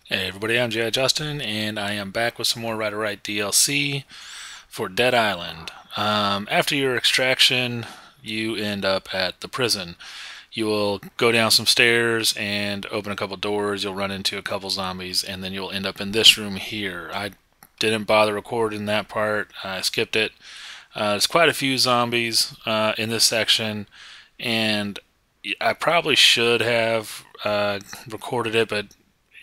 Hey everybody, I'm J.I. Justin, and I am back with some more Ryder DLC for Dead Island. After your extraction, you end up at the prison. You will go down some stairs and open a couple doors. You'll run into a couple zombies, and then you'll end up in this room here. I didn't bother recording that part. I skipped it. There's quite a few zombies in this section, and I probably should have recorded it, but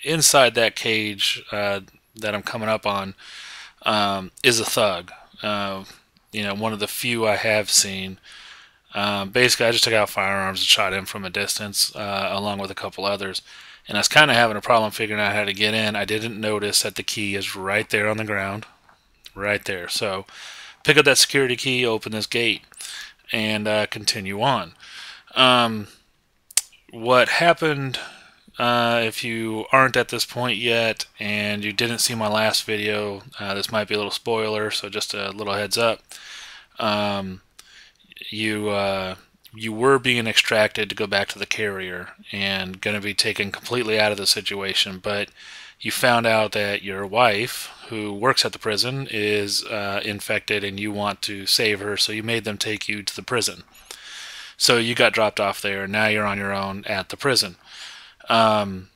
inside that cage that I'm coming up on is a thug. Uh, one of the few I have seen. Basically, I just took out firearms and shot him from a distance, along with a couple others. And I was kind of having a problem figuring out how to get in. I didn't notice that the key is right there on the ground, right there. So pick up that security key, open this gate, and continue on. Um, what happened if you aren't at this point yet and you didn't see my last video, this might be a little spoiler, so just a little heads up. Um, you were being extracted to go back to the carrier and going to be taken completely out of the situation, but you found out that your wife, who works at the prison, is infected and you want to save her, so you made them take you to the prison. So you got dropped off there, and now you're on your own at the prison. Um,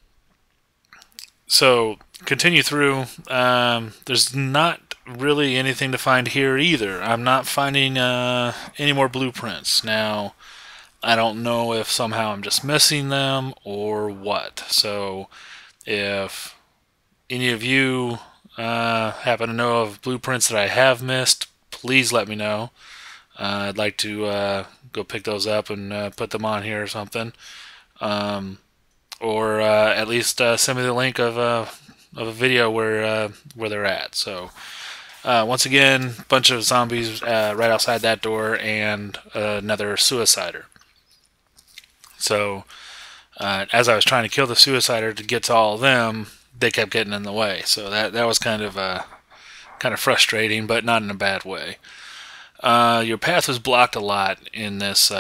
so continue through. There's not really anything to find here either. I'm not finding any more blueprints. Now, I don't know if somehow I'm just missing them or what. So if any of you happen to know of blueprints that I have missed, please let me know. I'd like to go pick those up and put them on here or something. Or at least send me the link of a video where they're at. So once again, bunch of zombies right outside that door, and another suicider. So as I was trying to kill the suicider to get to all of them, they kept getting in the way. So that was kind of frustrating, but not in a bad way. Your path was blocked a lot in this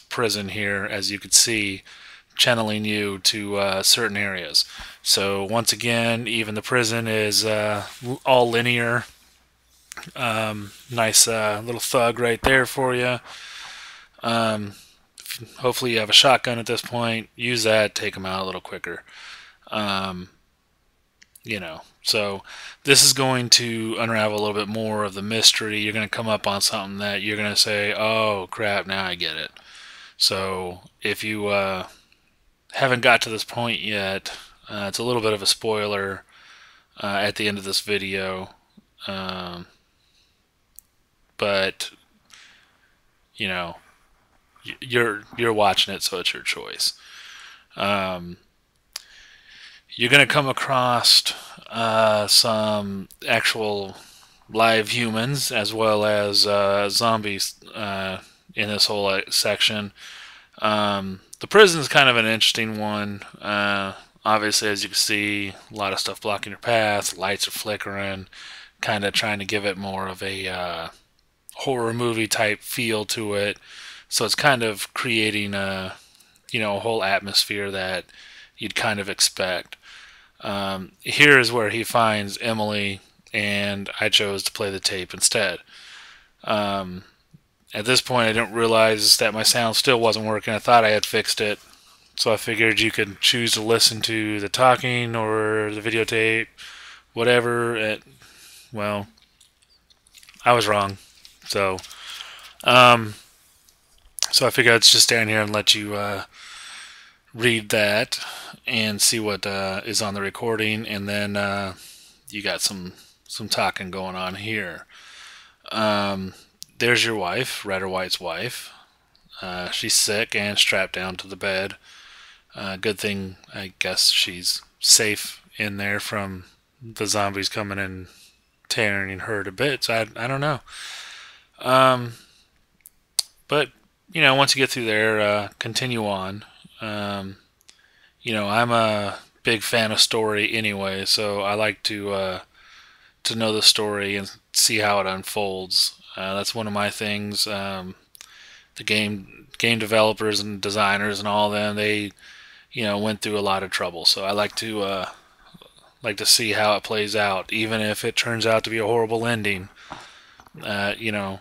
prison here, as you could see, channeling you to certain areas. So once again, even the prison is all linear. Nice little thug right there for you. Um, Hopefully you have a shotgun at this point. Use that, take them out a little quicker. Um, so this is going to unravel a little bit more of the mystery. You're going to come up on something that you're going to say, oh crap, now I get it. So if you haven't got to this point yet, it's a little bit of a spoiler at the end of this video. But you know, you're watching it, so it's your choice. Um, you're gonna come across some actual live humans as well as zombies in this whole section. The prison is kind of an interesting one. Obviously, as you can see, a lot of stuff blocking your path. Lights are flickering, kind of trying to give it more of a horror movie type feel to it. So it's kind of creating a whole atmosphere that you'd kind of expect. Here is where he finds Emily, and I chose to play the tape instead. Um, at this point, I didn't realize that my sound still wasn't working. I thought I had fixed it, so I figured you could choose to listen to the talking or the videotape, whatever. Well, I was wrong. So, um, so I figured I'd just stand here and let you read that and see what is on the recording, and then you got some talking going on here. Um, there's your wife, Ryder White's wife. She's sick and strapped down to the bed. Good thing, I guess, she's safe in there from the zombies coming and tearing her to bits. I don't know. Um, but once you get through there, continue on. Um, I'm a big fan of story anyway, so I like to know the story and see how it unfolds. That's one of my things. The game developers and designers and all of them, they went through a lot of trouble. So I like to see how it plays out, even if it turns out to be a horrible ending. I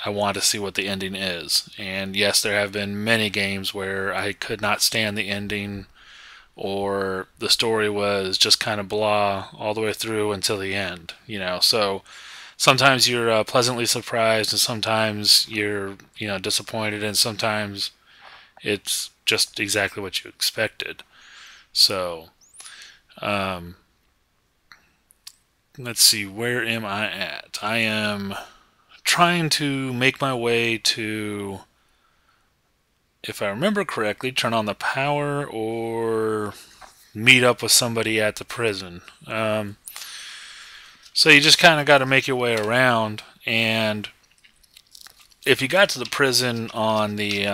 want to see what the ending is. And yes, there have been many games where I could not stand the ending, or the story was just kind of blah all the way through until the end. So sometimes you're pleasantly surprised, and sometimes you're disappointed, and sometimes it's just exactly what you expected. So let's see, where am I at? I am trying to make my way to, if I remember correctly, turn on the power or meet up with somebody at the prison. So you just kind of got to make your way around, and if you got to the prison on the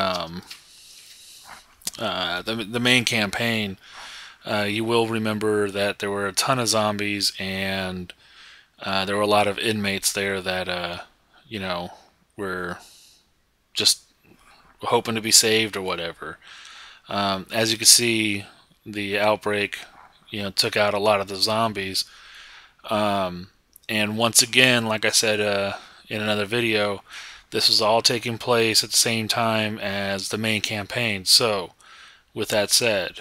main campaign, you will remember that there were a ton of zombies, and there were a lot of inmates there that were just hoping to be saved or whatever. As you can see, the outbreak, took out a lot of the zombies. And once again, like I said in another video, this was all taking place at the same time as the main campaign. So, with that said,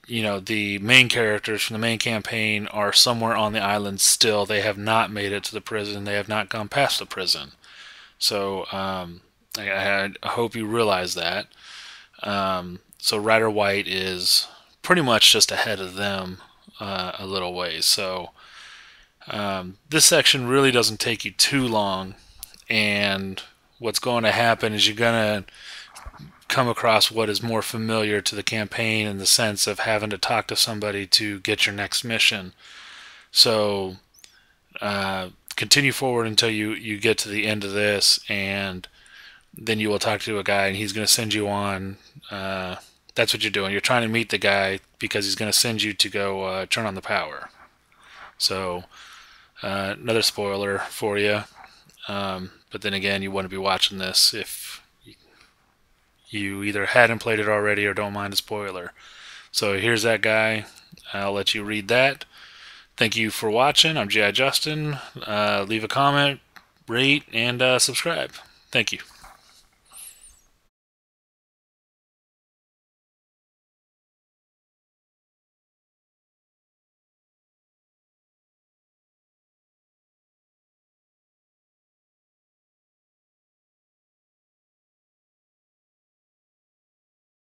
the main characters from the main campaign are somewhere on the island still. They have not made it to the prison. They have not gone past the prison. So, I hope you realize that. So Ryder White is pretty much just ahead of them a little ways. So this section really doesn't take you too long, and what's going to happen is you're going to come across what is more familiar to the campaign, in the sense of having to talk to somebody to get your next mission. So continue forward until you get to the end of this, and then you will talk to a guy, and he's going to send you on. That's what you're doing. You're trying to meet the guy because he's going to send you to go turn on the power. So another spoiler for you. But then again, you want to be watching this if you either hadn't played it already or don't mind a spoiler. So here's that guy. I'll let you read that. Thank you for watching. I'm G.I. Justin. Leave a comment, rate, and subscribe. Thank you.